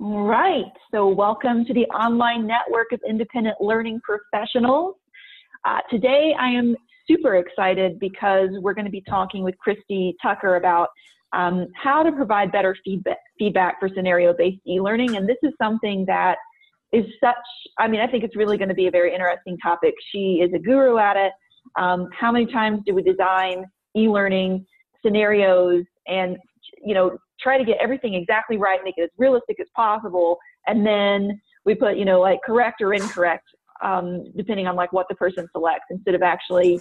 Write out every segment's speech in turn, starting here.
All right, so welcome to the online network of independent learning professionals. Today I am super excited because we're going to be talking with Christy Tucker about how to provide better feedback for scenario-based e-learning. And this is something that is such, I think it's really going to be a very interesting topic. She is a guru at it. How many times do we design e-learning scenarios and, try to get everything exactly right, make it as realistic as possible, and then we put, like correct or incorrect, depending on like what the person selects, instead of actually,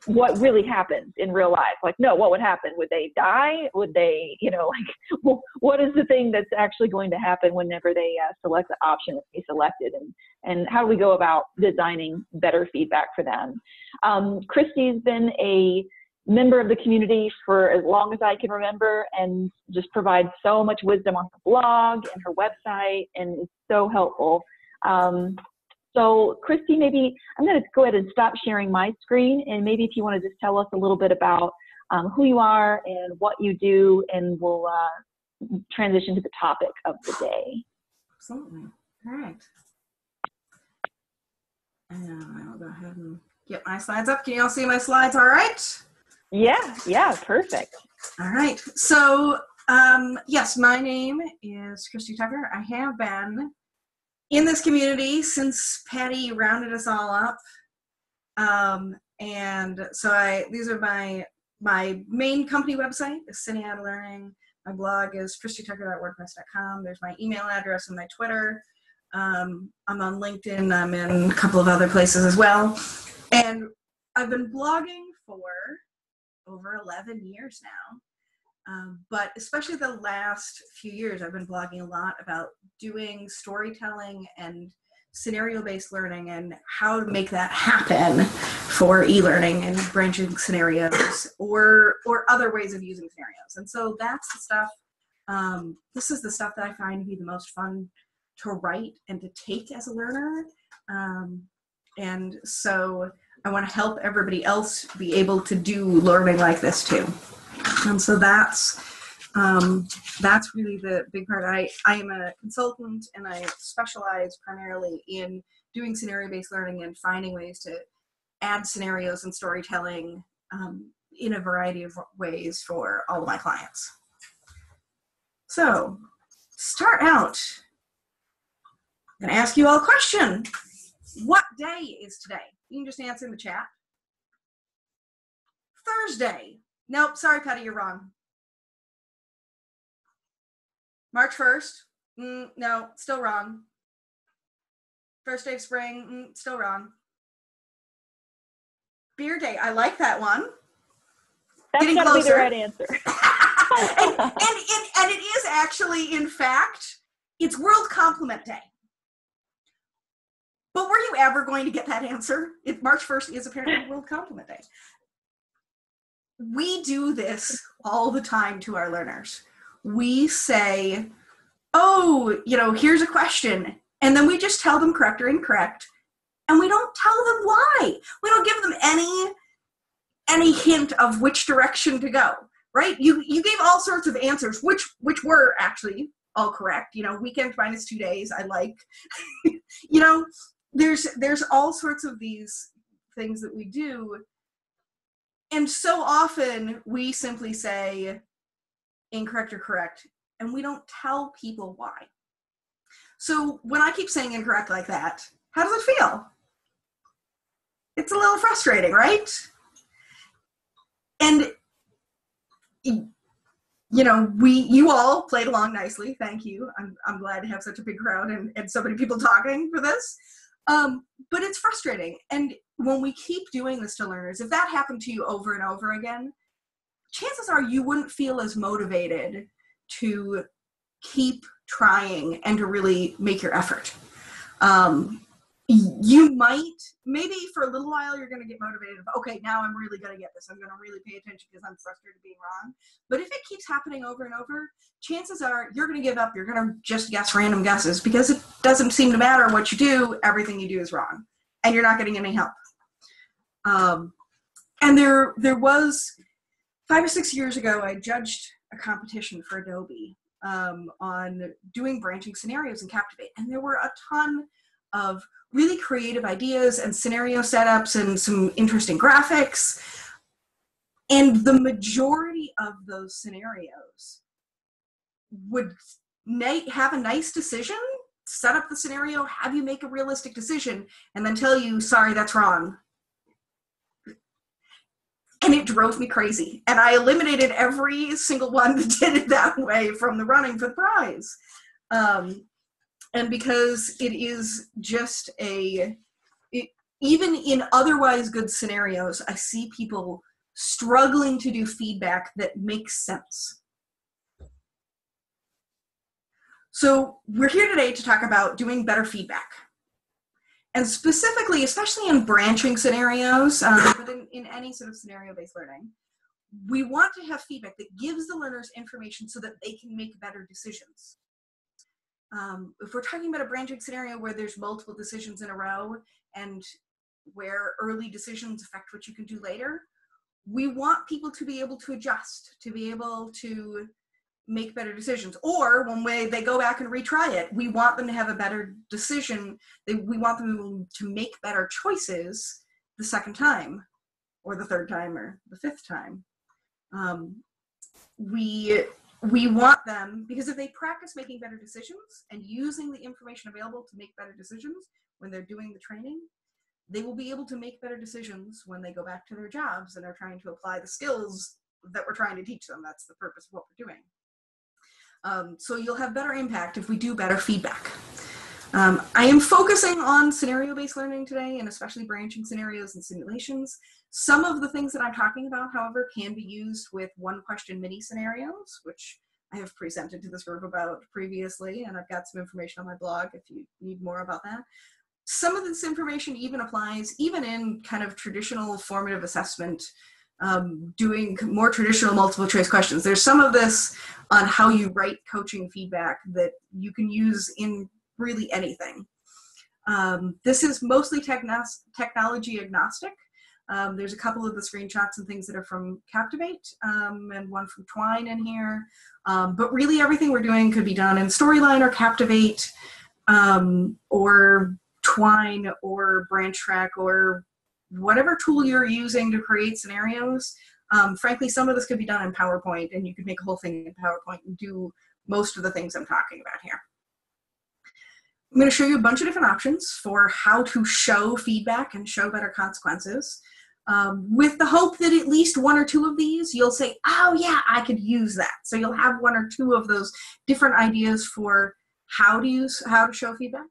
what really happens in real life. Like, no, what would happen? Would they die? Would they, what is the thing that's actually going to happen whenever they select the option that they selected, and how do we go about designing better feedback for them? Christy's been a member of the community for as long as I can remember, and just provides so much wisdom on her blog and her website, and it's so helpful. So Christy, maybe I'm going to go ahead and stop sharing my screen, and maybe if you want to just tell us a little bit about who you are and what you do, and we'll transition to the topic of the day. Absolutely. All right. And I'll go ahead and get my slides up. Can you all see my slides all right? Yeah, perfect. All right. So, yes, my name is Christy Tucker. I have been in this community since Patty rounded us all up. And so these are my main company website is Sitting Out of Learning. My blog is christytucker.wordpress.com. There's my email address and my Twitter. I'm on LinkedIn. I'm in a couple of other places as well. And I've been blogging for over 11 years now. But especially the last few years, I've been blogging a lot about doing storytelling and scenario-based learning and how to make that happen for e-learning and branching scenarios or other ways of using scenarios. And so that's the stuff, this is the stuff that I find to be the most fun to write and to take as a learner. And so I want to help everybody else be able to do learning like this too. And so that's really the big part. I am a consultant, and I specialize primarily in doing scenario-based learning and finding ways to add scenarios and storytelling in a variety of ways for all of my clients. So, start out, I'm going to ask you all a question. What day is today? You can just answer in the chat. Thursday. Nope, sorry, Patty, you're wrong. March 1st. No, still wrong. First day of spring. Still wrong. Beer day. I like that one. That's Getting gotta closer. be the right answer. and it is actually, in fact, it's World Compliment Day. But were you ever going to get that answer? March 1st is apparently World Compliment Day. We do this all the time to our learners. We say, oh, here's a question. And then we just tell them correct or incorrect. And we don't tell them why. We don't give them any hint of which direction to go, right? You gave all sorts of answers, which were actually all correct. Weekend minus 2 days, I like. There's all sorts of these things that we do. And so often we simply say incorrect or correct, and we don't tell people why. So when I keep saying incorrect like that, how does it feel? It's a little frustrating, right? And you all played along nicely. Thank you. I'm glad to have such a big crowd and so many people talking for this. But it's frustrating. And when we keep doing this to learners, if that happened to you over and over again, chances are you wouldn't feel as motivated to keep trying and to really make your effort. You might, maybe for a little while, you're going to get motivated. Okay, now I'm really going to get this. I'm going to really pay attention because I'm frustrated being wrong. But if it keeps happening over and over, chances are you're going to give up. You're going to just guess random guesses because it doesn't seem to matter what you do. Everything you do is wrong, and you're not getting any help. And there was 5 or 6 years ago, I judged a competition for Adobe. on doing branching scenarios in Captivate. And there were a ton of really creative ideas and scenario setups and some interesting graphics. And the majority of those scenarios would have a nice decision, set up the scenario, have you make a realistic decision, and then tell you, sorry, that's wrong. And it drove me crazy. And I eliminated every single one that did it that way from the running for the prize. And because it is just even in otherwise good scenarios, I see people struggling to do feedback that makes sense. So we're here today to talk about doing better feedback. And specifically, especially in branching scenarios, but in any sort of scenario-based learning, we want to have feedback that gives the learners information so that they can make better decisions. If we're talking about a branching scenario where there's multiple decisions in a row and where early decisions affect what you can do later, we want people to be able to adjust, to be able to make better decisions. Or when they go back and retry it, we want them to have a better decision. We want them to make better choices the second time, or the third time, or the fifth time. We want them, because if they practice making better decisions and using the information available to make better decisions when they're doing the training, they will be able to make better decisions when they go back to their jobs and are trying to apply the skills that we're trying to teach them. That's the purpose of what we're doing. So you'll have better impact if we do better feedback. I am focusing on scenario-based learning today, and especially branching scenarios and simulations. Some of the things that I'm talking about, however, can be used with one-question mini scenarios, which I have presented to this group about previously, and I've got some information on my blog if you need more about that. Some of this information even applies even in kind of traditional formative assessment, doing more traditional multiple choice questions. There's some of this on how you write coaching feedback that you can use in really anything. This is mostly technology agnostic. There's a couple of the screenshots and things that are from Captivate, and one from Twine in here. But really everything we're doing could be done in Storyline or Captivate, or Twine or Branch Track, or whatever tool you're using to create scenarios. Frankly, some of this could be done in PowerPoint, and you could make a whole thing in PowerPoint and do most of the things I'm talking about here. I'm going to show you a bunch of different options for how to show feedback and show better consequences, with the hope that at least one or two of these you'll say, oh yeah, I could use that. So you'll have one or two of those different ideas for how to show feedback.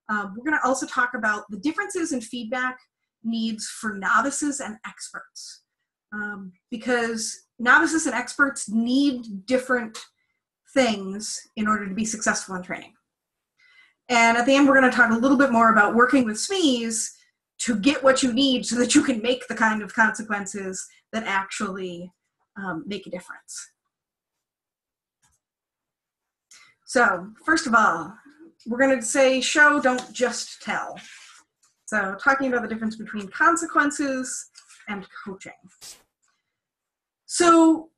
We're going to also talk about the differences in feedback needs for novices and experts, because novices and experts need different things in order to be successful in training. And at the end, we're going to talk a little bit more about working with SMEs to get what you need so that you can make the kind of consequences that actually make a difference. So first of all, we're going to say show, don't just tell. So talking about the difference between consequences and coaching. So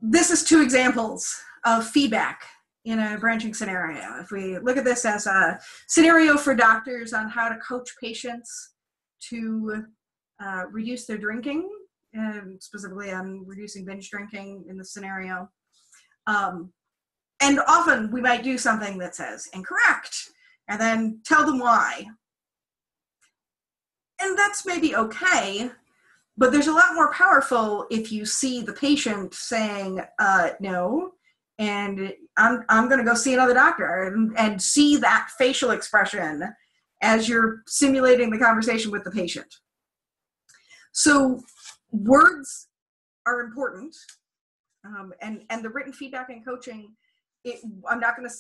this is two examples of feedback in a branching scenario. If we look at this as a scenario for doctors on how to coach patients to reduce their drinking, and specifically on reducing binge drinking in the scenario. And often we might do something that says incorrect, and then tell them why. And that's maybe okay, but there's a lot more powerful if you see the patient saying, no, and I'm going to go see another doctor, and see that facial expression as you're simulating the conversation with the patient. So words are important, and the written feedback and coaching, I'm not going to,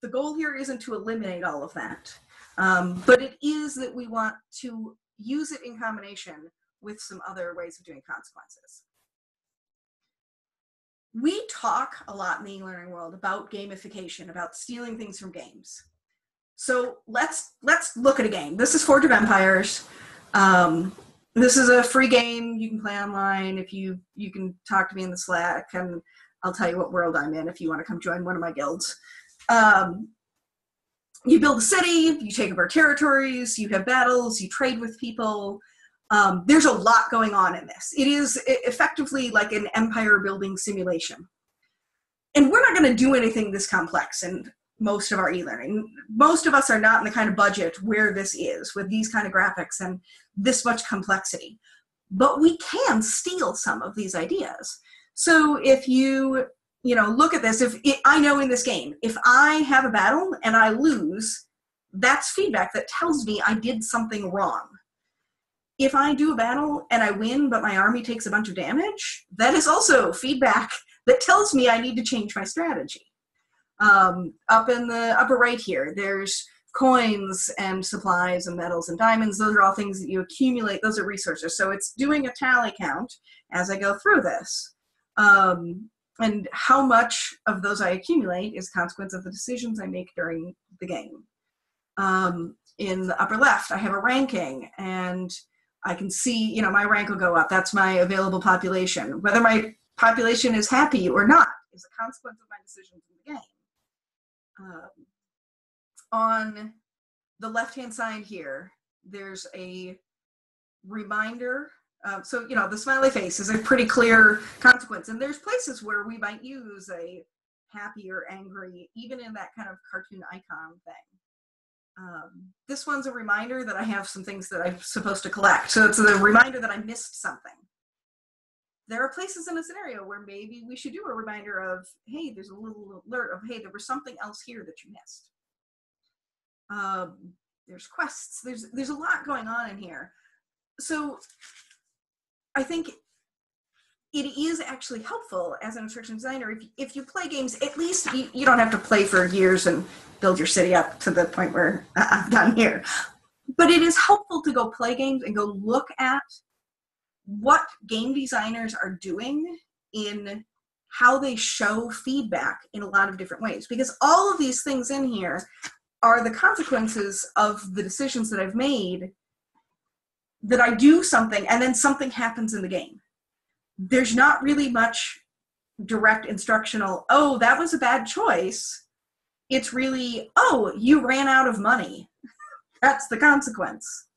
the goal here isn't to eliminate all of that, but it is that we want to use it in combination with some other ways of doing consequences. We talk a lot in the e-learning world about gamification, about stealing things from games. So let's look at a game. This is Forge of Empires. This is a free game you can play online. If you can talk to me in the Slack, and I'll tell you what world I'm in if you want to come join one of my guilds. You build a city, you take over territories, you have battles, you trade with people. There's a lot going on in this. It is effectively like an empire building simulation. And we're not going to do anything this complex in most of our e-learning. Most of us are not in the kind of budget where this is with these kind of graphics and this much complexity. But we can steal some of these ideas. So if you look at this, I know in this game, if I have a battle and I lose, that's feedback that tells me I did something wrong. If I do a battle and I win, but my army takes a bunch of damage, that is also feedback that tells me I need to change my strategy. Up in the upper right here, there's coins and supplies and metals and diamonds. Those are all things that you accumulate. Those are resources. So it's doing a tally count as I go through this. And how much of those I accumulate is a consequence of the decisions I make during the game. In the upper left, I have a ranking, and I can see, my rank will go up. That's my available population. Whether my population is happy or not is a consequence of my decisions in the game. On the left-hand side here, there's a reminder. So, the smiley face is a pretty clear consequence. And there's places where we might use a happy or angry, even in that kind of cartoon icon thing. This one's a reminder that I have some things that I'm supposed to collect. So it's a reminder that I missed something. There are places in a scenario where maybe we should do a reminder of, hey, there's a little alert of, hey, there was something else here that you missed. There's quests. There's a lot going on in here. So I think it is actually helpful as an instruction designer. If you play games, at least you don't have to play for years and build your city up to the point where I'm done here. But it is helpful to go play games and go look at what game designers are doing in how they show feedback in a lot of different ways. Because all of these things in here are the consequences of the decisions that I've made, that I do something and then something happens in the game. There's not really much direct instructional, oh, that was a bad choice. It's really, oh, you ran out of money. That's the consequence.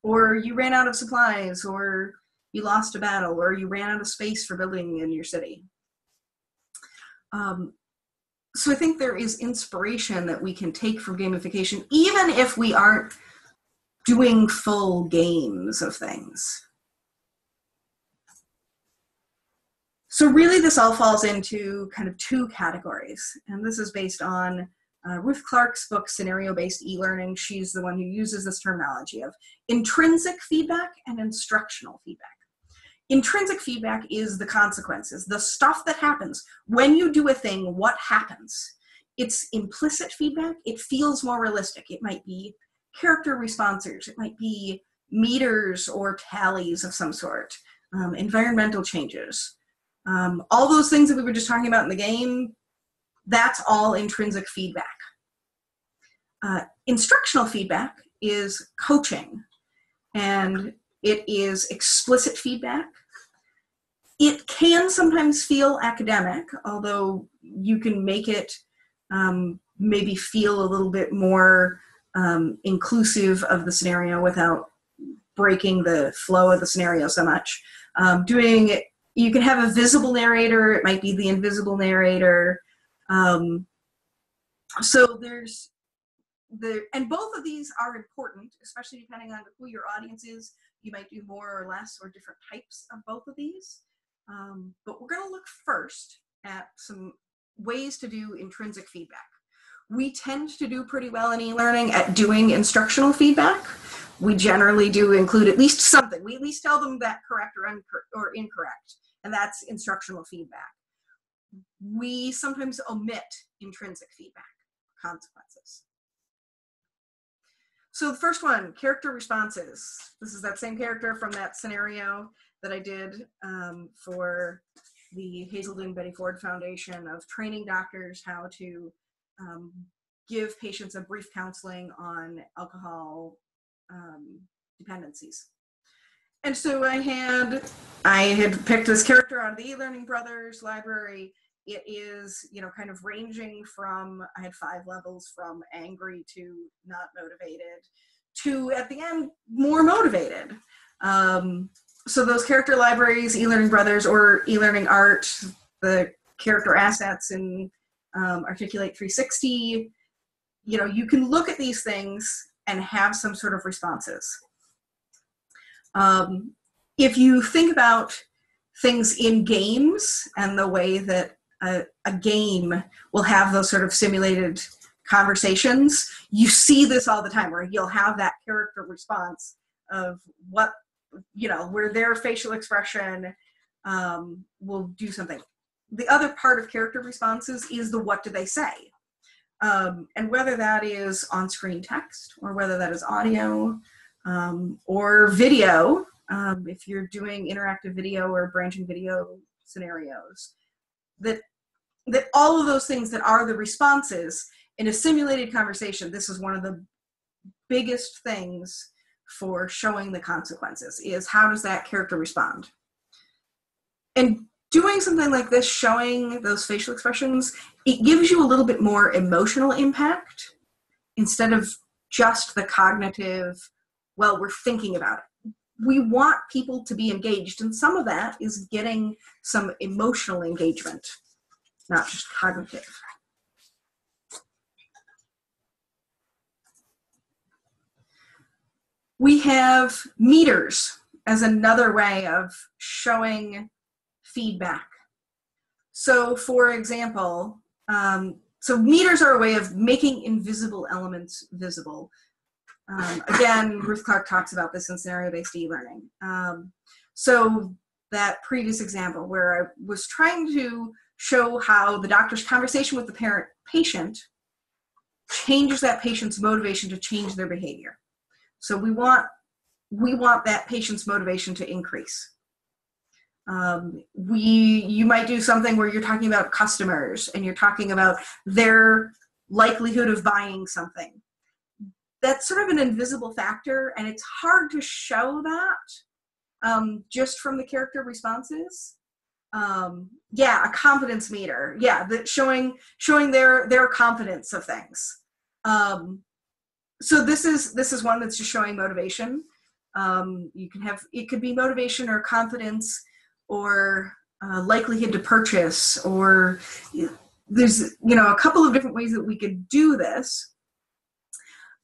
Or you ran out of supplies, or you lost a battle, or you ran out of space for building in your city. So I think there is inspiration that we can take from gamification, even if we aren't doing full games of things. So really this all falls into kind of two categories. And this is based on Ruth Clark's book, Scenario-Based E-Learning. She's the one who uses this terminology of intrinsic feedback and instructional feedback. Intrinsic feedback is the consequences, the stuff that happens. When you do a thing, what happens? It's implicit feedback. It feels more realistic. It might be character responses. It might be meters or tallies of some sort, environmental changes. All those things that we were just talking about in the game, that's all intrinsic feedback. Instructional feedback is coaching, and it is explicit feedback. It can sometimes feel academic, although you can make it maybe feel a little bit more inclusive of the scenario without breaking the flow of the scenario so much. You can have a visible narrator. It might be the invisible narrator. So and both of these are important, especially depending on who your audience is. You might do more or less or different types of both of these. But we're going to look first at some ways to do intrinsic feedback. We tend to do pretty well in e-learning at doing instructional feedback. We generally do include at least something. We at least tell them that correct or incorrect, and that's instructional feedback. We sometimes omit intrinsic feedback, consequences. So the first one, character responses. This is that same character from that scenario that I did for the Hazelden Betty Ford Foundation of training doctors how to give patients a brief counseling on alcohol dependencies. And so I had picked this character out of the eLearning Brothers library, It is, you know, kind of ranging from, I had 5 levels, from angry to not motivated to, at the end, more motivated. So those character libraries, eLearning Brothers or eLearning Art, the character assets in Articulate 360, you know, you can look at these things and have some sort of responses. If you think about things in games and the way that a game will have those sort of simulated conversations, you see this all the time, where you'll have that character response of what, you know, where their facial expression will do something. The other part of character responses is the what do they say. And whether that is on-screen text or whether that is audio or video, if you're doing interactive video or branching video scenarios, that all of those things that are the responses in a simulated conversation, this is one of the biggest things for showing the consequences, is how does that character respond? And doing something like this, showing those facial expressions, it gives you a little bit more emotional impact instead of just the cognitive, well, we're thinking about it. We want people to be engaged, and some of that is getting some emotional engagement, not just cognitive. We have meters as another way of showing feedback. So for example, so meters are a way of making invisible elements visible. Again, Ruth Clark talks about this in scenario-based e-learning. So that previous example where I was trying to show how the doctor's conversation with the parent-patient changes that patient's motivation to change their behavior. So we want that patient's motivation to increase. You might do something where you're talking about customers and you're talking about their likelihood of buying something. That's sort of an invisible factor, and it's hard to show that just from the character responses. Yeah, a confidence meter. Yeah, that showing their confidence of things. So this is one that's just showing motivation. You can have, it could be motivation or confidence or likelihood to purchase, or there's, you know, a couple of different ways that we could do this.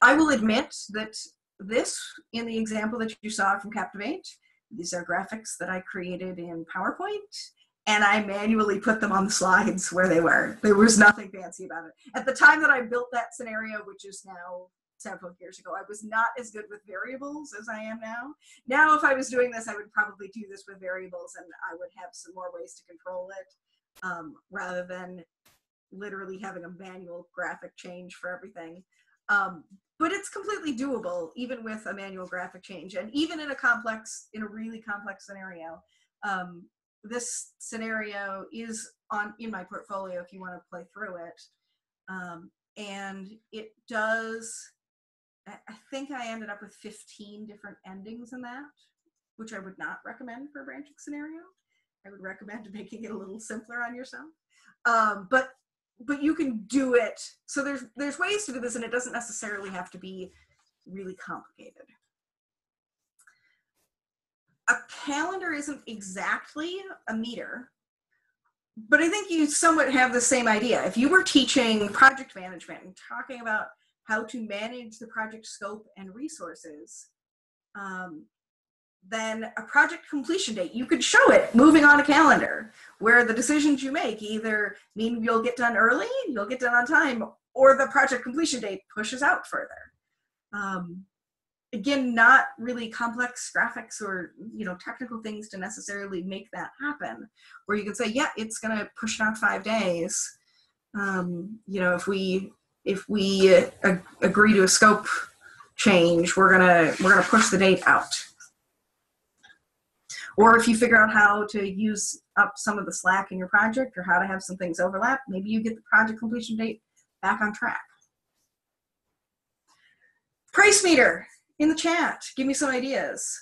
I will admit that this, in the example that you saw from Captivate, these are graphics that I created in PowerPoint, and I manually put them on the slides where they were. There was nothing fancy about it. At the time that I built that scenario, which is now several years ago, I was not as good with variables as I am now. Now, if I was doing this, I would probably do this with variables, and I would have some more ways to control it, rather than literally having a manual graphic change for everything. But it's completely doable, even with a manual graphic change, and even in a really complex scenario. This scenario is in my portfolio if you want to play through it. And it does, I think I ended up with 15 different endings in that, which I would not recommend for a branching scenario. I would recommend making it a little simpler on yourself. But you can do it. So there's ways to do this, and it doesn't necessarily have to be really complicated. A calendar isn't exactly a meter, but I think you somewhat have the same idea. If you were teaching project management and talking about how to manage the project scope and resources, then a project completion date, you could show it moving on a calendar, where the decisions you make either mean you'll get done early, you'll get done on time, or the project completion date pushes out further. Again, not really complex graphics or, you know, technical things to necessarily make that happen, where you can say, yeah, it's going to push it out 5 days. You know, if we agree to a scope change, we're gonna push the date out. Or if you figure out how to use up some of the slack in your project, or how to have some things overlap, maybe you get the project completion date back on track. Price meter in the chat, give me some ideas.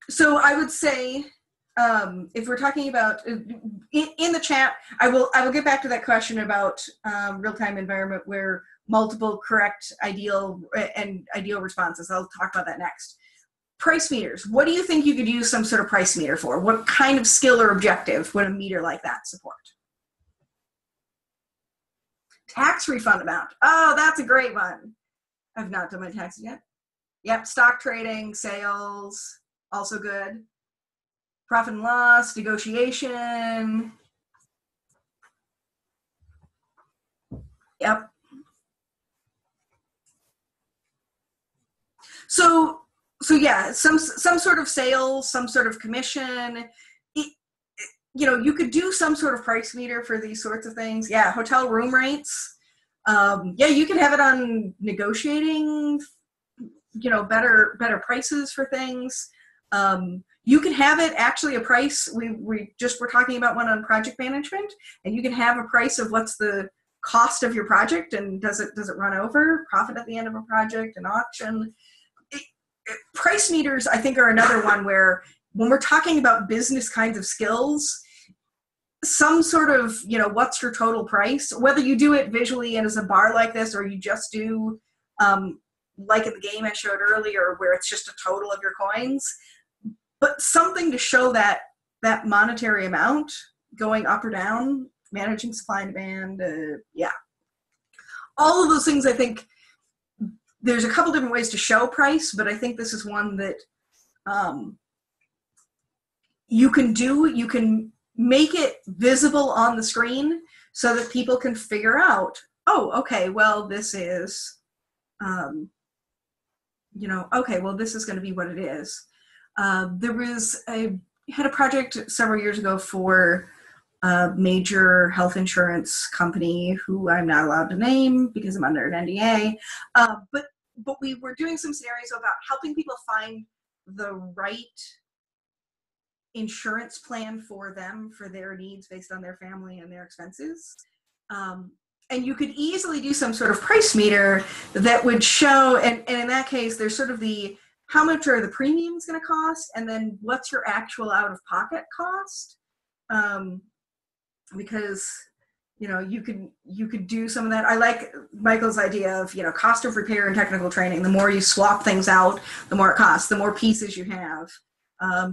So I would say, if we're talking about in the chat, I will get back to that question about real-time environment where multiple correct ideal responses. I'll talk about that next. Price meters. What do you think you could use some sort of price meter for? What kind of skill or objective would a meter like that support? Tax refund amount. Oh, that's a great one. I've not done my taxes yet. Yep, stock trading, sales, also good. Profit and loss, negotiation. Yep. So yeah, some sort of sales, some sort of commission. You could do some sort of price meter for these sorts of things. Yeah, hotel room rates. Yeah, you can have it on negotiating, better prices for things. You can have it actually a price. We just were talking about one on project management, and you can have a price of what's the cost of your project and does it run over, profit at the end of a project, an auction. Price meters, I think, are another one where when we're talking about business kinds of skills, some sort of, what's your total price, whether you do it visually and as a bar like this, or you just do like in the game I showed earlier where it's just a total of your coins, but something to show that monetary amount going up or down, managing supply and demand. Yeah. All of those things, I think there's a couple different ways to show price, but I think this is one that you can make it visible on the screen so that people can figure out, oh, okay, well, this is, okay, well, this is going to be what it is. I had a project several years ago for a major health insurance company who I'm not allowed to name because I'm under an NDA. But we were doing some scenarios about helping people find the right insurance plan for them, for their needs based on their family and their expenses. And you could easily do some sort of price meter that would show, and in that case, there's sort of how much are the premiums going to cost, and then what's your actual out-of-pocket cost? Because you could do some of that. I like Michael's idea of cost of repair and technical training. The more you swap things out, the more it costs. The more pieces you have.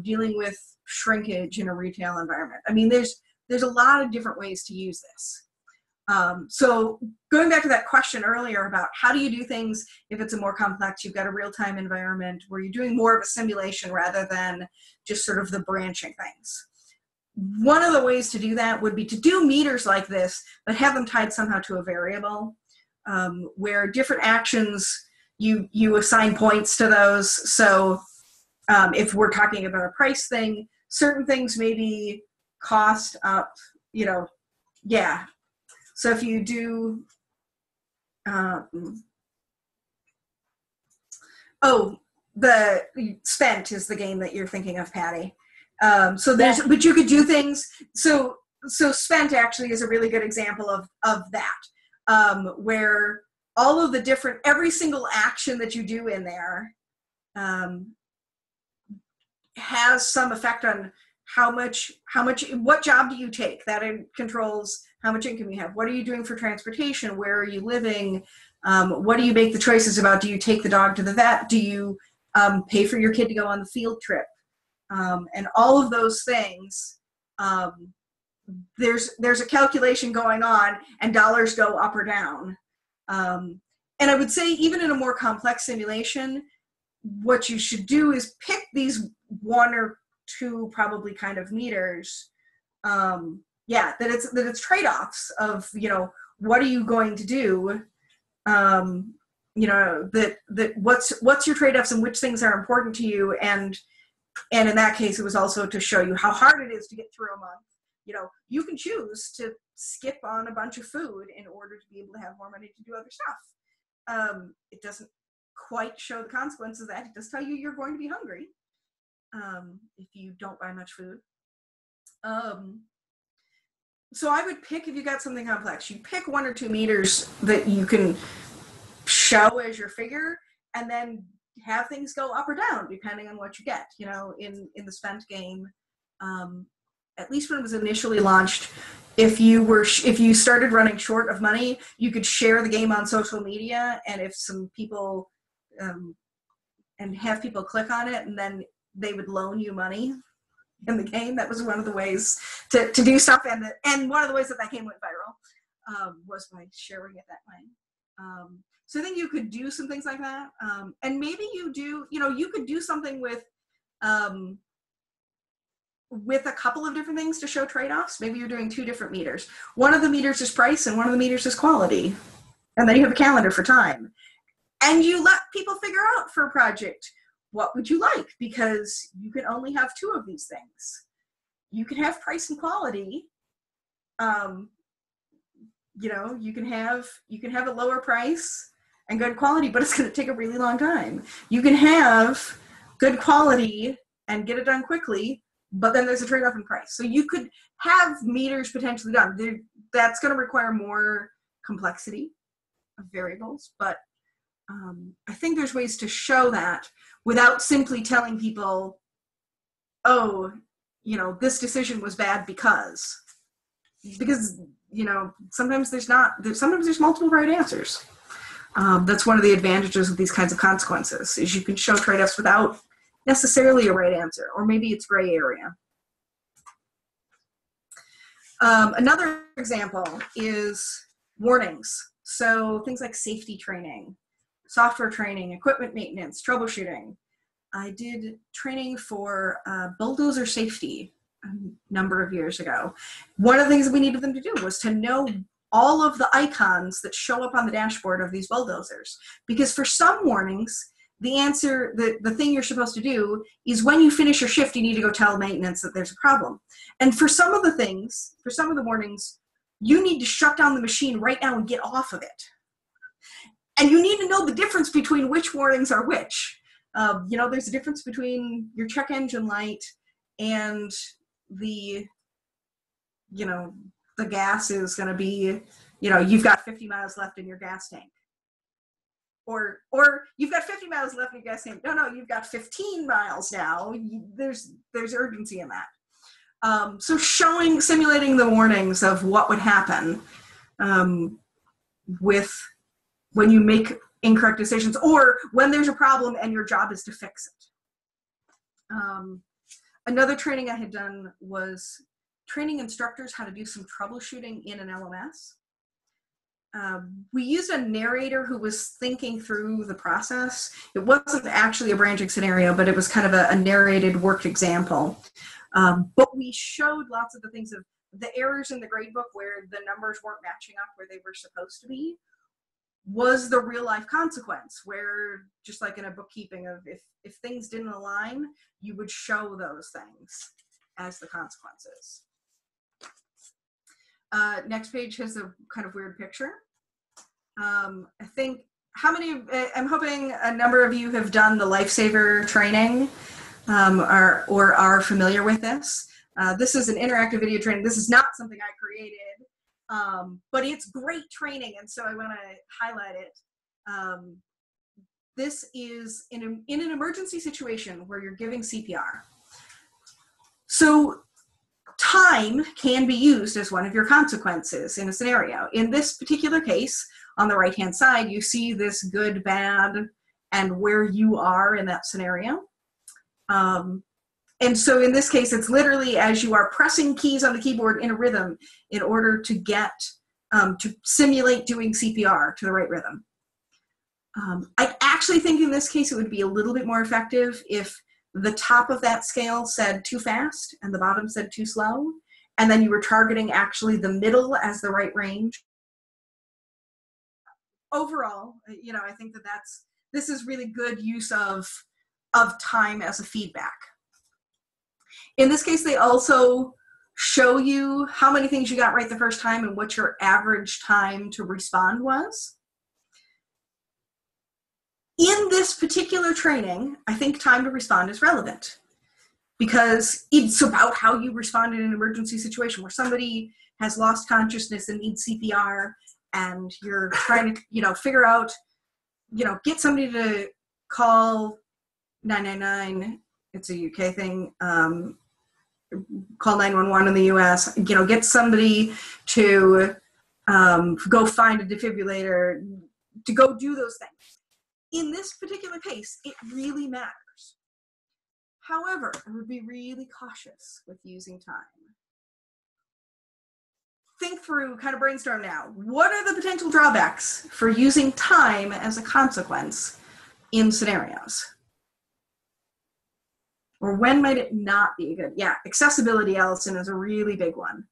Dealing with shrinkage in a retail environment. I mean, there's a lot of different ways to use this. So going back to that question earlier about how do you do things if it's a more complex, you've got a real-time environment where you're doing more of a simulation rather than just sort of the branching things. One of the ways to do that would be to do meters like this, but have them tied somehow to a variable, where different actions, you assign points to those. So if we're talking about a price thing, certain things maybe cost up, yeah. So if you do, the spent is the game that you're thinking of, Patty. But you could do things. So spent actually is a really good example of that, where all of the every single action that you do in there has some effect on what job do you take. That controls how much income you have. What are you doing for transportation? Where are you living? What do you make the choices about? Do you take the dog to the vet? Do you pay for your kid to go on the field trip? And all of those things, there's a calculation going on, and dollars go up or down. And I would say even in a more complex simulation, what you should do is pick these one or two probably kind of meters. That it's trade-offs of, what are you going to do? What's your trade-offs and which things are important to you, and in that case, it was also to show you how hard it is to get through a month. You can choose to skip on a bunch of food in order to be able to have more money to do other stuff. It doesn't quite show the consequences of that. It does tell you you're going to be hungry if you don't buy much food. So I would pick, if you got something complex, you pick one or two meters that you can show as your figure, and then have things go up or down depending on what you get. In the spent game, at least when it was initially launched, if you started running short of money, you could share the game on social media, and if some people and have people click on it, and then they would loan you money in the game. That was one of the ways to do stuff, and one of the ways that game went viral was by sharing it that way. So I think you could do some things like that, and maybe you could do something with a couple of different things to show trade-offs. Maybe you're doing 2 different meters. One of the meters is price and one of the meters is quality. And then you have a calendar for time. And you let people figure out for a project, what would you like? Because you can only have 2 of these things. You can have price and quality. You can have a lower price and good quality, but it's going to take a really long time. You can have good quality and get it done quickly, but then there's a trade-off in price. So you could have meters potentially done. That's going to require more complexity of variables, but I think there's ways to show that without simply telling people, oh, this decision was bad because sometimes there's multiple right answers. That's one of the advantages of these kinds of consequences, is you can show trade-offs without necessarily a right answer, or maybe it's gray area. Another example is warnings. So things like safety training, software training, equipment maintenance, troubleshooting. I did training for bulldozer safety a number of years ago. One of the things that we needed them to do was to know all of the icons that show up on the dashboard of these bulldozers. Because for some warnings, the answer, the thing you're supposed to do is when you finish your shift, you need to go tell maintenance that there's a problem. And for some of the warnings, you need to shut down the machine right now and get off of it. And you need to know the difference between which warnings are which. There's a difference between your check engine light and the gas is going to be, you've got 50 miles left in your gas tank. Or you've got 50 miles left in your gas tank. No, you've got 15 miles now. There's urgency in that. So simulating the warnings of what would happen when you make incorrect decisions, or when there's a problem and your job is to fix it. Another training I had done was training instructors how to do some troubleshooting in an LMS. We used a narrator who was thinking through the process. It wasn't actually a branching scenario, but it was kind of a narrated worked example. But we showed lots of the things of the errors in the gradebook where the numbers weren't matching up where they were supposed to be, was the real life consequence, where just like in a bookkeeping of if things didn't align, you would show those things as the consequences. Next page has a kind of weird picture. I think I'm hoping a number of you have done the Lifesaver training or are familiar with this. This is an interactive video training. This is not something I created, but it's great training, and so I want to highlight it. This is in an emergency situation where you're giving CPR. So time can be used as one of your consequences in a scenario. In this particular case, on the right-hand side, you see this good, bad, and where you are in that scenario. And so in this case, it's literally as you are pressing keys on the keyboard in a rhythm in order to get, to simulate doing CPR to the right rhythm. I actually think in this case it would be a little bit more effective if the top of that scale said too fast and the bottom said too slow, and then you were targeting actually the middle as the right range. Overall, I think that this is really good use of time as a feedback. In this case, they also show you how many things you got right the first time and what your average time to respond was. In this particular training, I think time to respond is relevant because it's about how you respond in an emergency situation where somebody has lost consciousness and needs CPR, and you're trying to, figure out, get somebody to call 999. It's a UK thing. call 911 in the US, get somebody to go find a defibrillator, to go do those things. In this particular case, it really matters. However, I would be really cautious with using time. Think through, kind of brainstorm now. What are the potential drawbacks for using time as a consequence in scenarios? Or when might it not be good? Yeah, accessibility, Allison, is a really big one.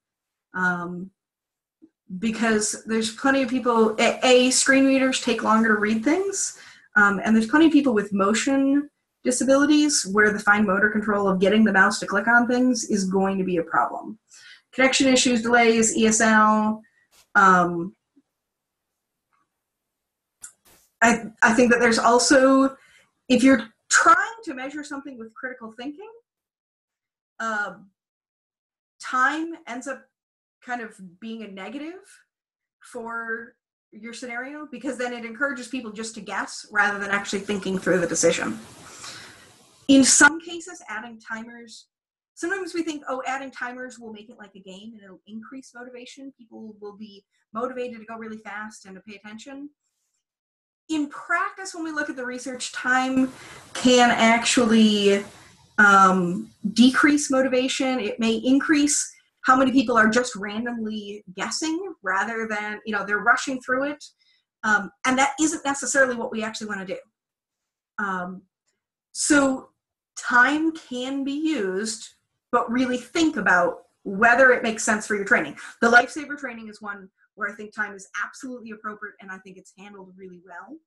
Because there's plenty of people, screen readers take longer to read things, and there's plenty of people with motion disabilities where the fine motor control of getting the mouse to click on things is going to be a problem. Connection issues, delays, ESL. I think that there's also, if you're trying to measure something with critical thinking, time ends up kind of being a negative for your scenario, because then it encourages people just to guess rather than actually thinking through the decision. In some cases, adding timers, sometimes we think, oh, adding timers will make it like a game and it'll increase motivation. People will be motivated to go really fast and to pay attention. In practice, when we look at the research, time can actually decrease motivation. It may increase how many people are just randomly guessing rather than, they're rushing through it. And that isn't necessarily what we actually want to do. So time can be used, but really think about whether it makes sense for your training. The Lifesaver Training is one where I think time is absolutely appropriate, and I think it's handled really well.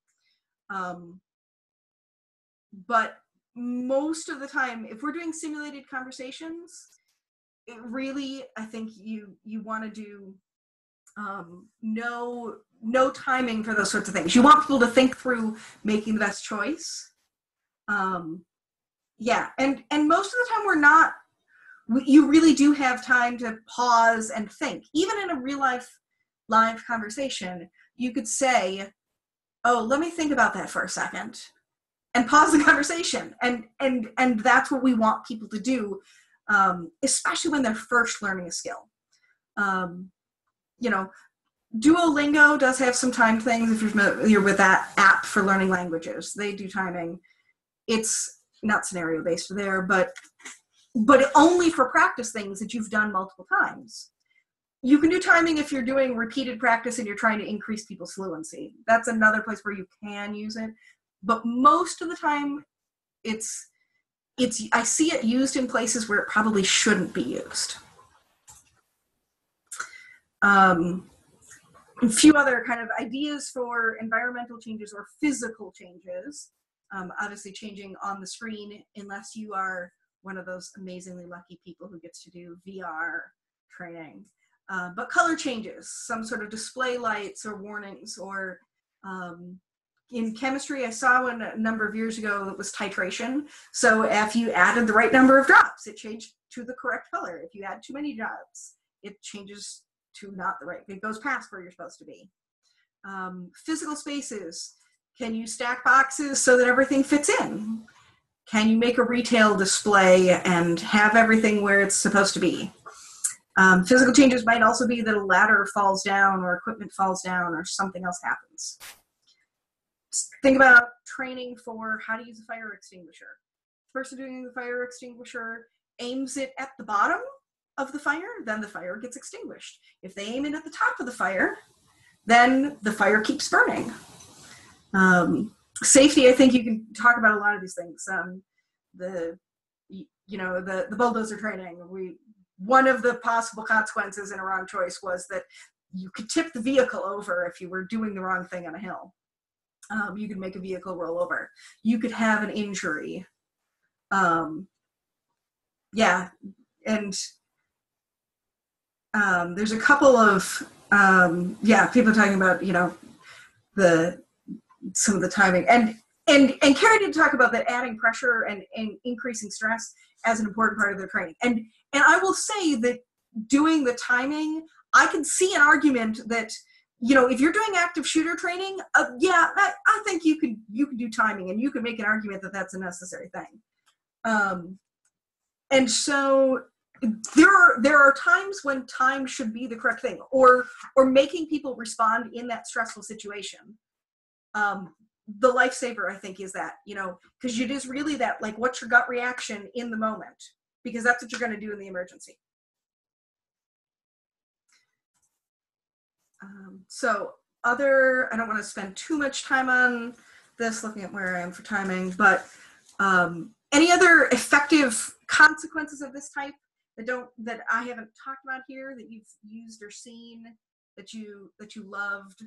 But most of the time, if we're doing simulated conversations, it really, I think you want to do no timing for those sorts of things. You want people to think through making the best choice. Yeah, and most of the time you really do have time to pause and think. Even in a real live conversation, you could say, oh, let me think about that for a second, and pause the conversation. And that's what we want people to do, especially when they're first learning a skill. Duolingo does have some time things if you're familiar with that app for learning languages. They do timing. It's not scenario-based there, but only for practice things that you've done multiple times. You can do timing if you're doing repeated practice and you're trying to increase people's fluency. That's another place where you can use it. But most of the time, I see it used in places where it probably shouldn't be used. A few other kind of ideas for environmental changes or physical changes. Obviously changing on the screen, unless you are one of those amazingly lucky people who gets to do VR training. But color changes, some sort of display lights or warnings, or in chemistry, I saw one a number of years ago that was titration. So if you added the right number of drops, it changed to the correct color. If you add too many drops, it changes to not the right, it goes past where you're supposed to be. Physical spaces, can you stack boxes so that everything fits in? Can you make a retail display and have everything where it's supposed to be? Physical changes might also be that a ladder falls down or equipment falls down or something else happens. Think about training for how to use a fire extinguisher. The person doing the fire extinguisher aims it at the bottom of the fire, then the fire gets extinguished. If they aim it at the top of the fire, then the fire keeps burning. Safety, I think you can talk about a lot of these things. The bulldozer training, one of the possible consequences in a wrong choice was that you could tip the vehicle over if you were doing the wrong thing on a hill. You could make a vehicle roll over. You could have an injury. Yeah, and there's a couple of people talking about some of the timing, and Carrie did talk about that, adding pressure and increasing stress as an important part of their training. And I will say that doing the timing, I can see an argument that, if you're doing active shooter training, I think you could do timing, and you could make an argument that that's a necessary thing. And so there are times when time should be the correct thing, or making people respond in that stressful situation. The lifesaver, I think, is that, because it is really that, like, what's your gut reaction in the moment, because that's what you're going to do in the emergency. So I don't want to spend too much time on this, looking at where I am for timing, but any other effective consequences of this type that I haven't talked about here, that you've used or seen, that you loved?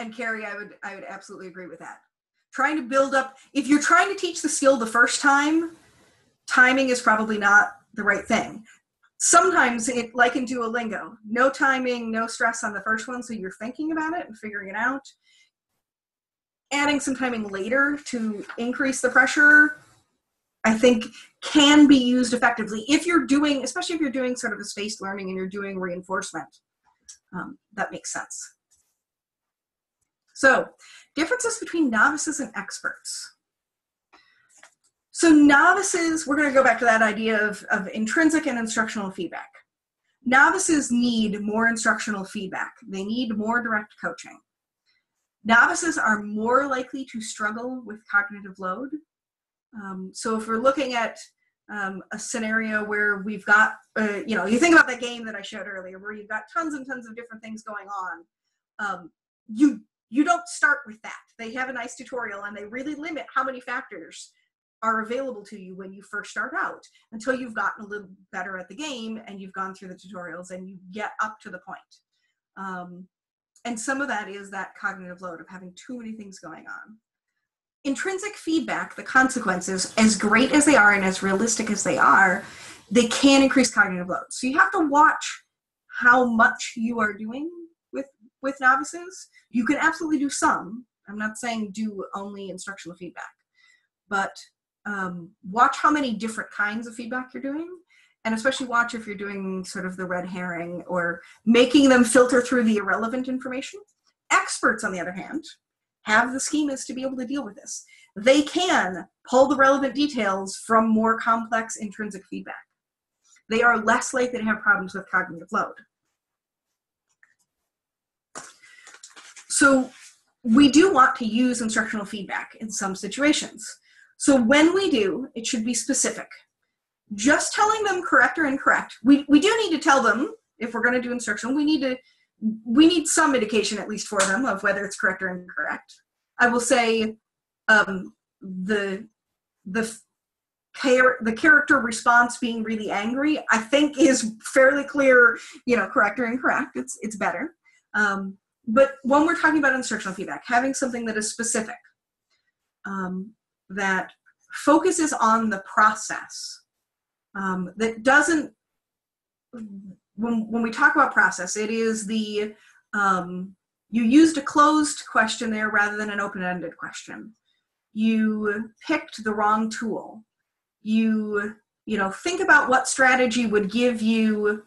And Carrie, I would absolutely agree with that. Trying to build up, if you're trying to teach the skill the first time, timing is probably not the right thing. Sometimes, like in Duolingo, no timing, no stress on the first one, so you're thinking about it and figuring it out. Adding some timing later to increase the pressure, I think, can be used effectively if you're doing, especially if you're doing sort of a spaced learning and you're doing reinforcement. That makes sense. So, differences between novices and experts. So novices, we're going to go back to that idea of intrinsic and instructional feedback. Novices need more instructional feedback. They need more direct coaching. Novices are more likely to struggle with cognitive load. So if we're looking at a scenario where we've got, you think about that game that I showed earlier, where you've got tons and tons of different things going on. You don't start with that. They have a nice tutorial, and they really limit how many factors are available to you when you first start out, until you've gotten a little better at the game and you've gone through the tutorials and you get up to the point. And some of that is that cognitive load of having too many things going on. Intrinsic feedback, the consequences, as great as they are and as realistic as they are, they can increase cognitive load. So you have to watch how much you are doing with novices. You can absolutely do some. I'm not saying do only instructional feedback, but watch how many different kinds of feedback you're doing, and especially watch if you're doing sort of the red herring or making them filter through the irrelevant information. Experts, on the other hand, have the schemas to be able to deal with this. They can pull the relevant details from more complex intrinsic feedback. They are less likely to have problems with cognitive load. So we do want to use instructional feedback in some situations. So when we do, it should be specific. Just telling them correct or incorrect. We do need to tell them, if we're going to do instructional, we need some indication, at least for them, of whether it's correct or incorrect. I will say the character response being really angry, I think, is fairly clear, correct or incorrect. It's better. But when we're talking about instructional feedback, having something that is specific, that focuses on the process, that doesn't, when we talk about process, it is the, you used a closed question there rather than an open-ended question. You picked the wrong tool. You think about what strategy would give you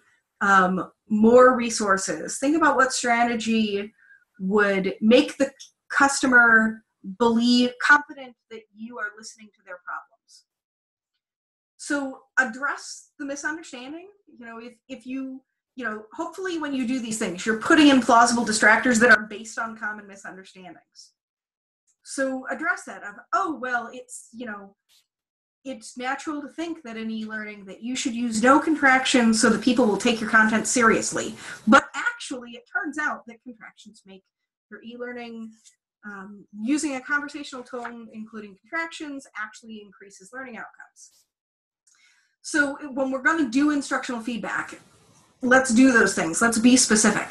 more resources. Think about what strategy would make the customer confident that you are listening to their problems. So address the misunderstanding. If you, hopefully when you do these things, you're putting in plausible distractors that are based on common misunderstandings. So address that of, oh, well, it's natural to think that in e-learning that you should use no contractions so that people will take your content seriously. But actually, it turns out that contractions make your e-learning, using a conversational tone, including contractions, actually increases learning outcomes. So when we're going to do instructional feedback, let's do those things. Let's be specific.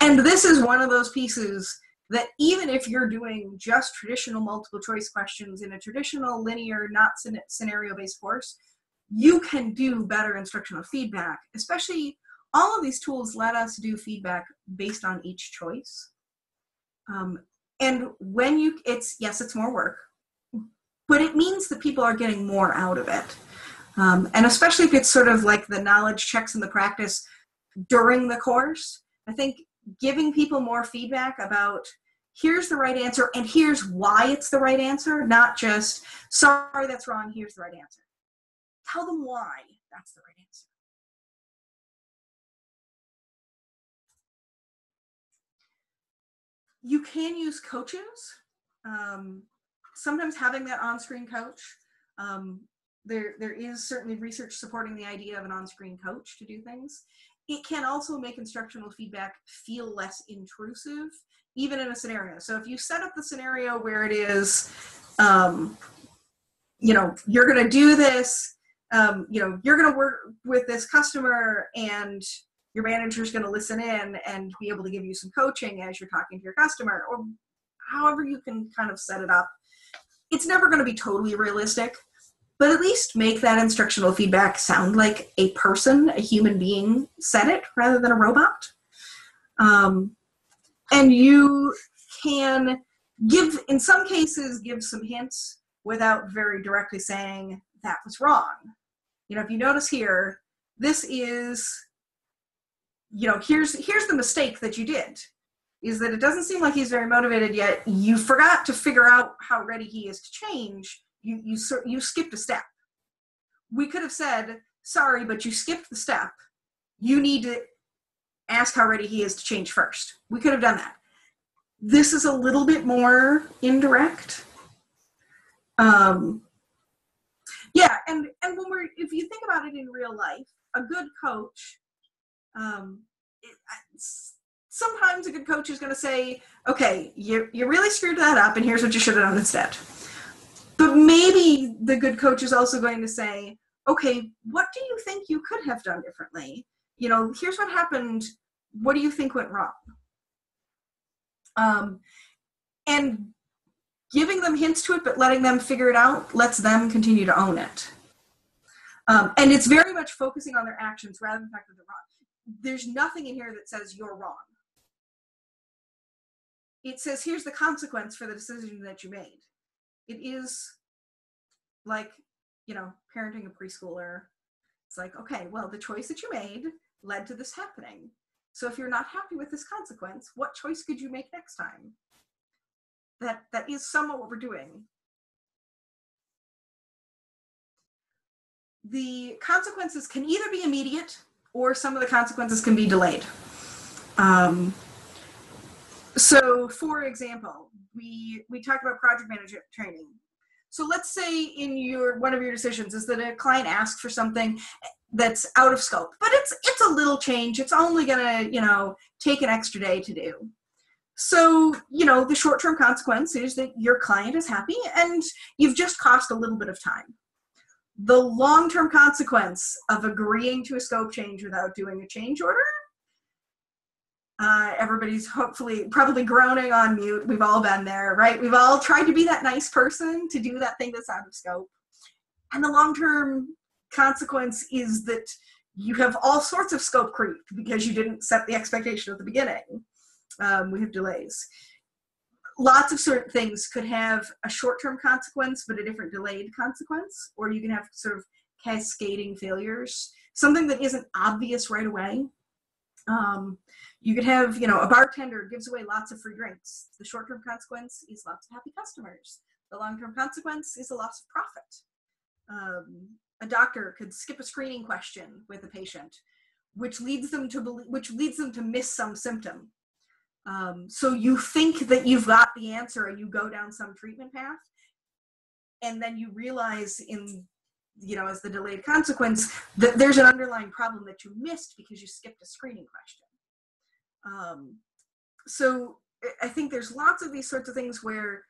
And this is one of those pieces that even if you're doing just traditional multiple choice questions in a traditional linear, not scenario-based course, you can do better instructional feedback. Especially, all of these tools let us do feedback based on each choice. And when it's more work, but it means that people are getting more out of it. And especially if it's sort of like the knowledge checks and the practice during the course, I think giving people more feedback about, here's the right answer and here's why it's the right answer, not just, sorry, that's wrong, here's the right answer. Tell them why that's the right answer. You can use coaches. Sometimes having that on-screen coach, there is certainly research supporting the idea of an on-screen coach to do things. It can also make instructional feedback feel less intrusive, even in a scenario. So if you set up the scenario where it is, you know, you're going to do this, you know, you're going to work with this customer and your manager is going to listen in and be able to give you some coaching as you're talking to your customer, or however you can kind of set it up. It's never going to be totally realistic, but at least make that instructional feedback sound like a person, a human being said it rather than a robot. And you can give, in some cases, give some hints without very directly saying that was wrong. You know, if you notice here, this is, you know, here's the mistake that you did, is that it doesn't seem like he's very motivated yet. You forgot to figure out how ready he is to change. You skipped a step. We could have said, sorry, but you skipped the step. You need to ask how ready he is to change first. We could have done that. This is a little bit more indirect. Yeah, and when if you think about it in real life, a good coach, sometimes a good coach is going to say, okay, you really screwed that up and here's what you should have done instead. But maybe the good coach is also going to say, okay, what do you think you could have done differently? You know, here's what happened. What do you think went wrong? And giving them hints to it, but letting them figure it out lets them continue to own it. And it's very much focusing on their actions rather than the fact that they're wrong. There's nothing in here that says you're wrong. It says, here's the consequence for the decision that you made. It is like, you know, parenting a preschooler. It's like, okay, well, the choice that you made led to this happening. So if you're not happy with this consequence, what choice could you make next time? That is somewhat what we're doing. The consequences can either be immediate or some of the consequences can be delayed. So for example, we talked about project management training. So let's say in one of your decisions is that a client asks for something that's out of scope, but it's a little change. It's only gonna, you know, take an extra day to do. So, you know, the short-term consequence is that your client is happy and you've just cost a little bit of time. The long-term consequence of agreeing to a scope change without doing a change order, everybody's probably groaning on mute. We've all been there, right? We've all tried to be that nice person to do that thing that's out of scope. And the long-term consequence is that you have all sorts of scope creep because you didn't set the expectation at the beginning. We have delays. Lots of certain things could have a short-term consequence, but a different delayed consequence, or you can have sort of cascading failures, something that isn't obvious right away. You could have, you know, a bartender gives away lots of free drinks. The short-term consequence is lots of happy customers. The long-term consequence is a loss of profit. A doctor could skip a screening question with a patient, which leads them to miss some symptom. So you think that you've got the answer and you go down some treatment path, and then you realize as the delayed consequence that there's an underlying problem that you missed because you skipped a screening question. So I think there's lots of these sorts of things where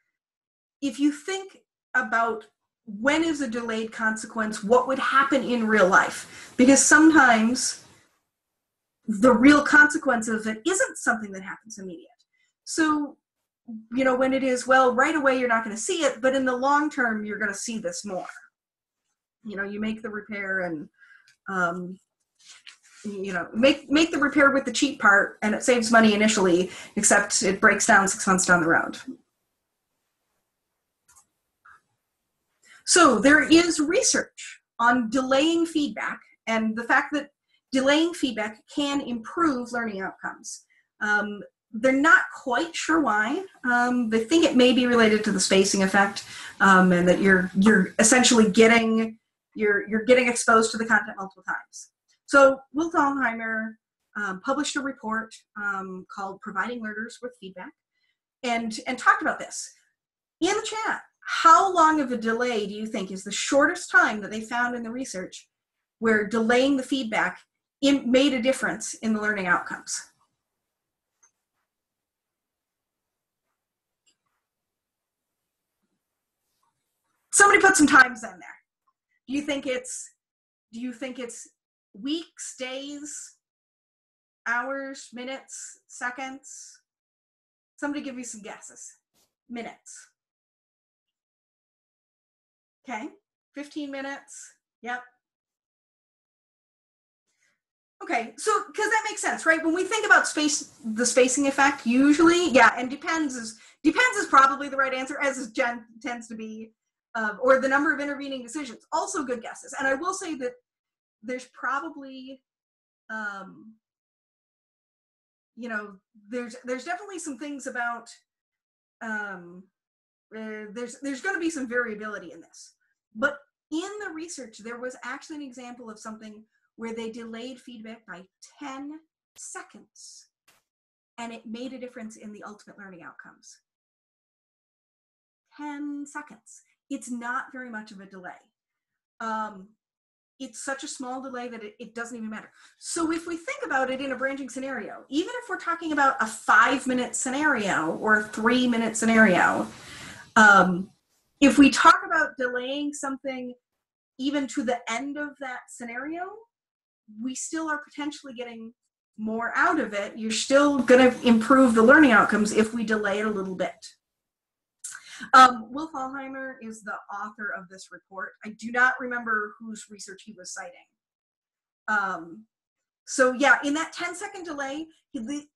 if you think about when is a delayed consequence, what would happen in real life? Because sometimes the real consequence of it isn't something that happens immediate. So, you know, when it is, well, right away you're not going to see it, but in the long term you're going to see this more. You know, you make the repair and, you know, make the repair with the cheap part and it saves money initially, except it breaks down 6 months down the road. So there is research on delaying feedback and the fact that delaying feedback can improve learning outcomes. they're not quite sure why. They think it may be related to the spacing effect, and that you're essentially getting exposed to the content multiple times. So Will Thalheimer published a report called "Providing Learners with Feedback," and talked about this in the chat. How long of a delay do you think is the shortest time that they found in the research where delaying the feedback made a difference in the learning outcomes? Somebody put some times in there. Do you think it's weeks, days, hours, minutes, seconds? Somebody give me some guesses. Minutes. Okay, 15 minutes. Yep. Okay, so because that makes sense, right? When we think about the spacing effect, usually, yeah, and depends is probably the right answer, as is Jen tends to be, or the number of intervening decisions. Also good guesses. And I will say that there's probably, there's definitely some things about, there's going to be some variability in this. But in the research, there was actually an example of something where they delayed feedback by 10 seconds, and it made a difference in the ultimate learning outcomes. 10 seconds. It's not very much of a delay. It's such a small delay that it doesn't even matter. So if we think about it in a branching scenario, even if we're talking about a 5-minute scenario or a 3-minute scenario, if we talk about delaying something even to the end of that scenario, we still are potentially getting more out of it. You're still going to improve the learning outcomes if we delay it a little bit. Will Thalheimer is the author of this report. I do not remember whose research he was citing. So yeah, in that 10-second delay, it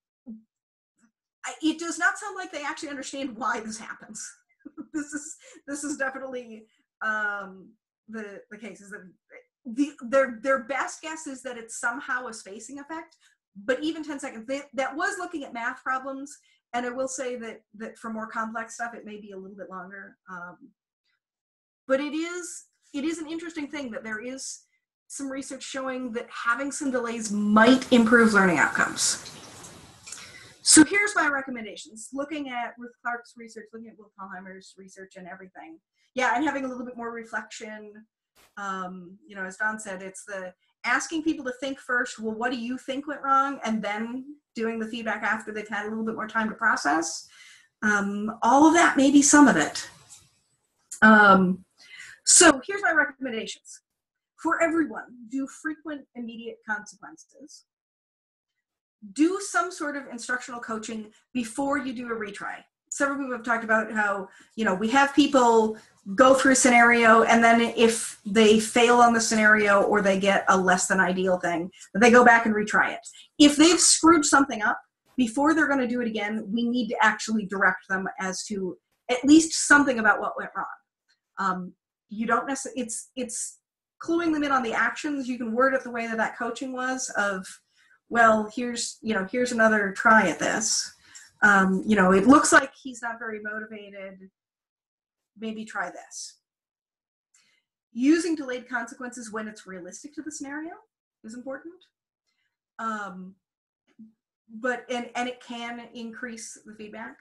does not sound like they actually understand why this happens. This is definitely the case. Is that their best guess is that it's somehow a spacing effect, but even 10 seconds, that was looking at math problems. And I will say that for more complex stuff, it may be a little bit longer. But it is an interesting thing that there is some research showing that having some delays might improve learning outcomes. So here's my recommendations. Looking at Ruth Clark's research, looking at Will Thalheimer's research and everything. Yeah, and having a little bit more reflection. As Don said, it's the asking people to think first, well, what do you think went wrong? And then doing the feedback after they've had a little bit more time to process. All of that, maybe some of it. So here's my recommendations. For everyone, do frequent immediate consequences. Do some sort of instructional coaching before you do a retry. Several people have talked about how, we have people go through a scenario, and then if they fail on the scenario or they get a less than ideal thing, they go back and retry it. If they've screwed something up, before they're going to do it again, we need to actually direct them as to at least something about what went wrong. You don't necessarily, it's cluing them in on the actions. You can word it the way that coaching was of, well, here's another try at this. It looks like he's not very motivated. Maybe try this. Using delayed consequences when it's realistic to the scenario is important. But it can increase the feedback.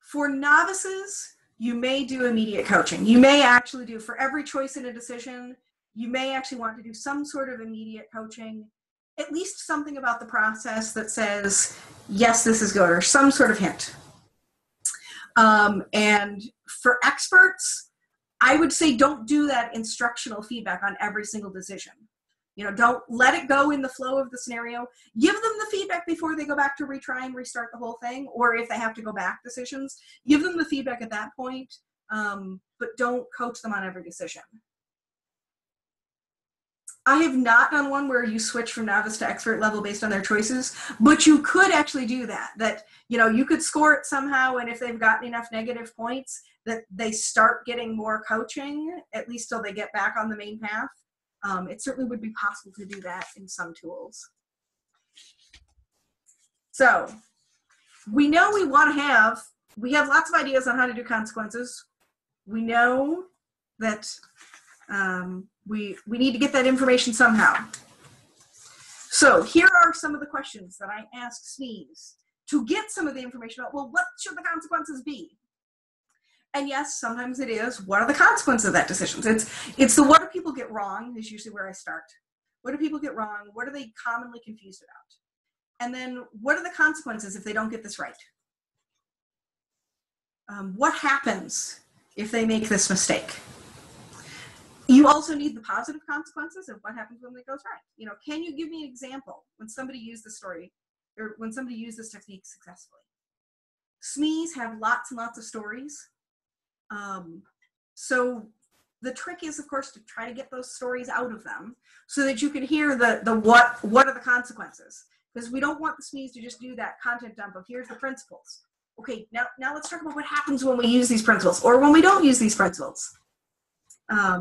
For novices, you may do immediate coaching. You may actually do, for every choice in a decision, you may actually want to do some sort of immediate coaching, at least something about the process that says, yes, this is good, or some sort of hint. And for experts, I would say don't do that instructional feedback on every single decision. Don't let it go in the flow of the scenario. Give them the feedback before they go back to retry and restart the whole thing, or if they have to go back decisions, give them the feedback at that point, but don't coach them on every decision. I have not done one where you switch from novice to expert level based on their choices, but you could actually do that, you could score it somehow, and if they've gotten enough negative points that they start getting more coaching, at least till they get back on the main path. It certainly would be possible to do that in some tools. So we know we have lots of ideas on how to do consequences. We know that we need to get that information somehow. So here are some of the questions that I ask SMEs to get some of the information about, well, what should the consequences be? And yes, sometimes it is, what are the consequences of that decision? It's the what do people get wrong is usually where I start. What do people get wrong? What are they commonly confused about? And then what are the consequences if they don't get this right? What happens if they make this mistake? You also need the positive consequences of what happens when it goes right. You know, can you give me an example when somebody used this story or when somebody used this technique successfully? SMEs have lots and lots of stories. So the trick is, of course, to try to get those stories out of them so that you can hear the what are the consequences? Because we don't want the SMEs to just do that content dump of here's the principles. Okay, now let's talk about what happens when we use these principles or when we don't use these principles.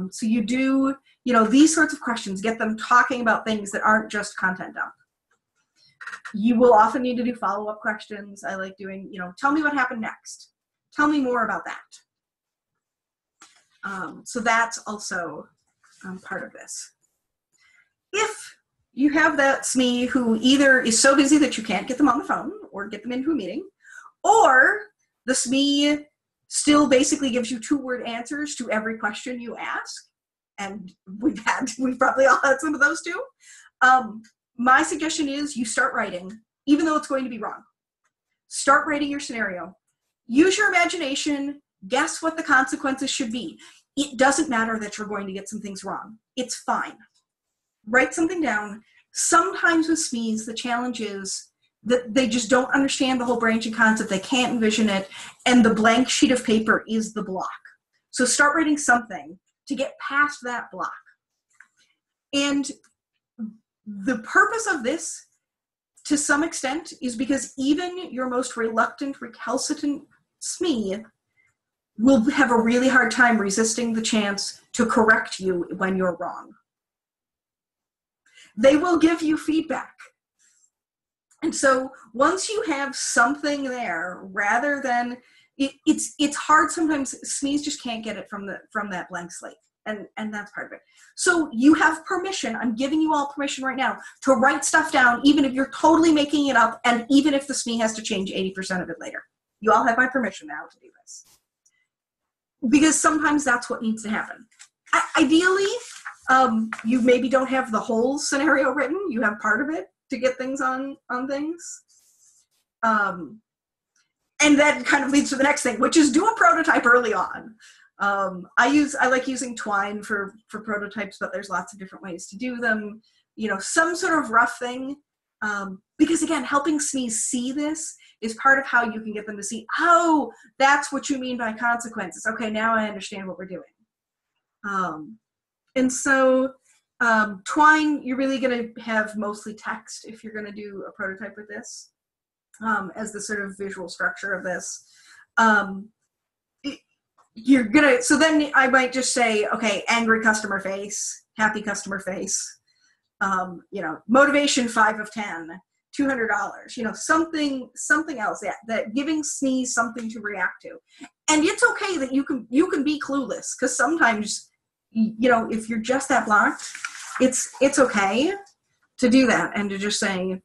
So you do, you know, these sorts of questions, get them talking about things that aren't just content dump. You will often need to do follow-up questions. I like doing, you know, tell me what happened next. Tell me more about that. So that's also part of this. If you have that SME who either is so busy that you can't get them on the phone or get them into a meeting, or the SME still basically gives you 2-word answers to every question you ask, and we've probably all had some of those too. My suggestion is you start writing, even though it's going to be wrong. Start writing your scenario. Use your imagination, guess what the consequences should be. It doesn't matter that you're going to get some things wrong. It's fine. Write something down. Sometimes with SMEs, the challenge is that they just don't understand the whole branching concept. They can't envision it. And the blank sheet of paper is the block. So start writing something to get past that block. And the purpose of this, to some extent, is because even your most reluctant, recalcitrant SME will have a really hard time resisting the chance to correct you when you're wrong. They will give you feedback. And so once you have something there, rather than, it's hard sometimes, SMEs just can't get it from that blank slate. And that's part of it. So you have permission, I'm giving you all permission right now, to write stuff down, even if you're totally making it up, and even if the SME has to change 80% of it later. You all have my permission now to do this. Because sometimes that's what needs to happen. Ideally, you maybe don't have the whole scenario written, you have part of it to get things on things. And that kind of leads to the next thing, which is do a prototype early on. I like using Twine for prototypes, but there's lots of different ways to do them. You know, some sort of rough thing. Because again, helping SMEs see this is part of how you can get them to see, oh, that's what you mean by consequences. Okay, now I understand what we're doing. And so Twine, you're really going to have mostly text if you're going to do a prototype with this, as the sort of visual structure of this. So then I might just say, okay, angry customer face, happy customer face, you know, motivation 5 of 10, $200, you know, something else that giving SMEs something to react to. And it's okay that you can be clueless, because sometimes, you know, if you're just that blocked, it's okay to do that and to just say,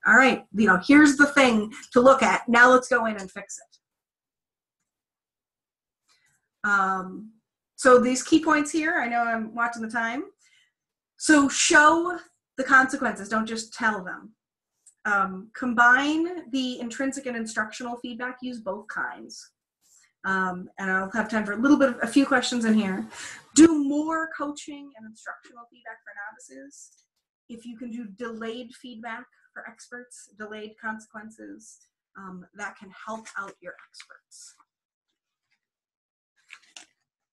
all right, you know, here's the thing to look at. Now let's go in and fix it. So these key points here, I know I'm watching the time. So show the consequences, don't just tell them. Combine the intrinsic and instructional feedback, use both kinds. And I'll have time for a few questions in here. Do more coaching and instructional feedback for novices. If you can do delayed feedback for experts, delayed consequences, that can help out your experts.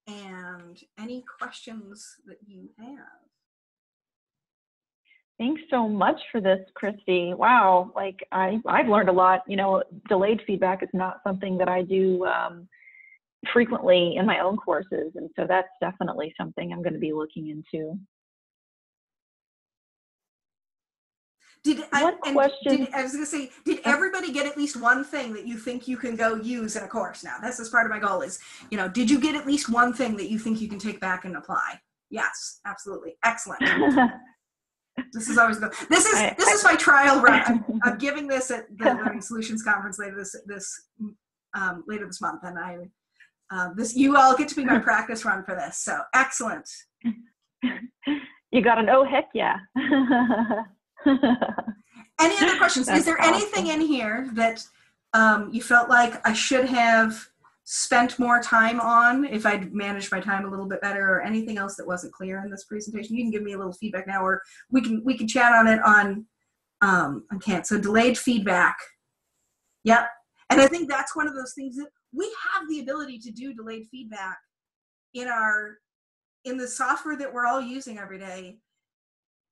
And any questions that you have? Thanks so much for this, Christy. Wow, like I've learned a lot. You know, delayed feedback is not something that I do frequently in my own courses, and so that's definitely something I'm going to be looking into. I was going to say, did everybody get at least one thing that you think you can go use in a course now? That's part of my goal is, did you get at least one thing that you think you can take back and apply? Yes, absolutely. Excellent. This is always good. This is my trial run. I'm giving this at the Learning Solutions Conference later this month, and you all get to be my practice run for this. So excellent. You got an oh heck yeah. Any other questions? Is there anything in here that you felt like I should have spent more time on if I'd managed my time a little bit better, or anything else that wasn't clear in this presentation? You can give me a little feedback now, or we can chat on it on Can't. So delayed feedback. Yep. And I think that's one of those things that we have the ability to do delayed feedback in the software that we're all using every day.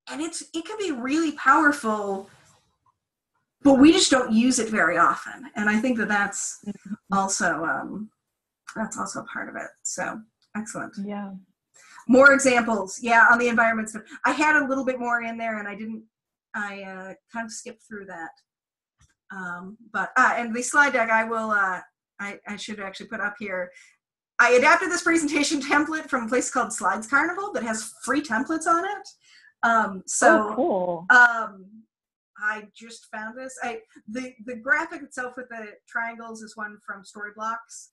And it can be really powerful, but we just don't use it very often. And I think that's also part of it. So excellent. Yeah. More examples. Yeah. On the environment stuff. I had a little bit more in there and I kind of skipped through that. And the slide deck I should actually put up here. I adapted this presentation template from a place called Slides Carnival that has free templates on it. Cool. I just found this. The graphic itself with the triangles is one from Storyblocks.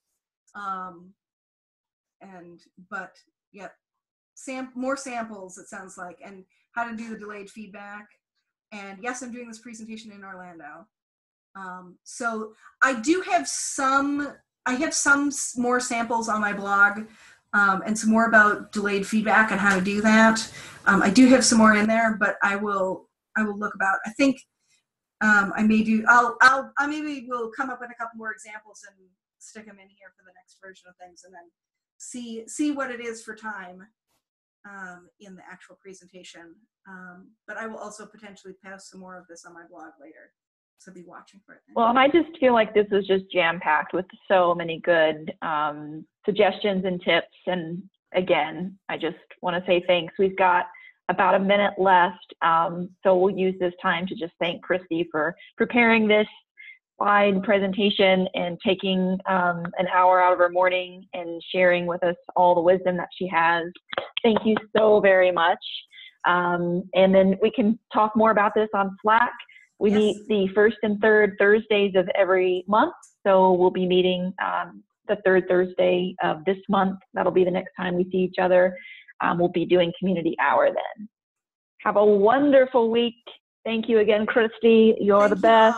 More samples, it sounds like, and how to do the delayed feedback. And yes, I'm doing this presentation in Orlando. So I have some more samples on my blog, and some more about delayed feedback and how to do that. I do have some more in there, but I will look about. I think I maybe will come up with a couple more examples and stick them in here for the next version of things, and then see what it is for time in the actual presentation. But I will also potentially post some more of this on my blog later. So be watching for it. Well, and I just feel like this was just jam-packed with so many good suggestions and tips. And again, I just want to say thanks. We've got about a minute left. So we'll use this time to just thank Christy for preparing this slide presentation and taking an hour out of her morning and sharing with us all the wisdom that she has. Thank you so very much. And then we can talk more about this on Slack. We meet the first and third Thursdays of every month. So we'll be meeting the third Thursday of this month. That'll be the next time we see each other. We'll be doing community hour then. Have a wonderful week. Thank you again, Christy. You're the best.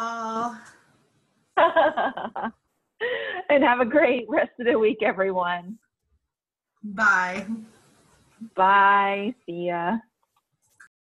And have a great rest of the week, everyone. Bye. Bye. See ya.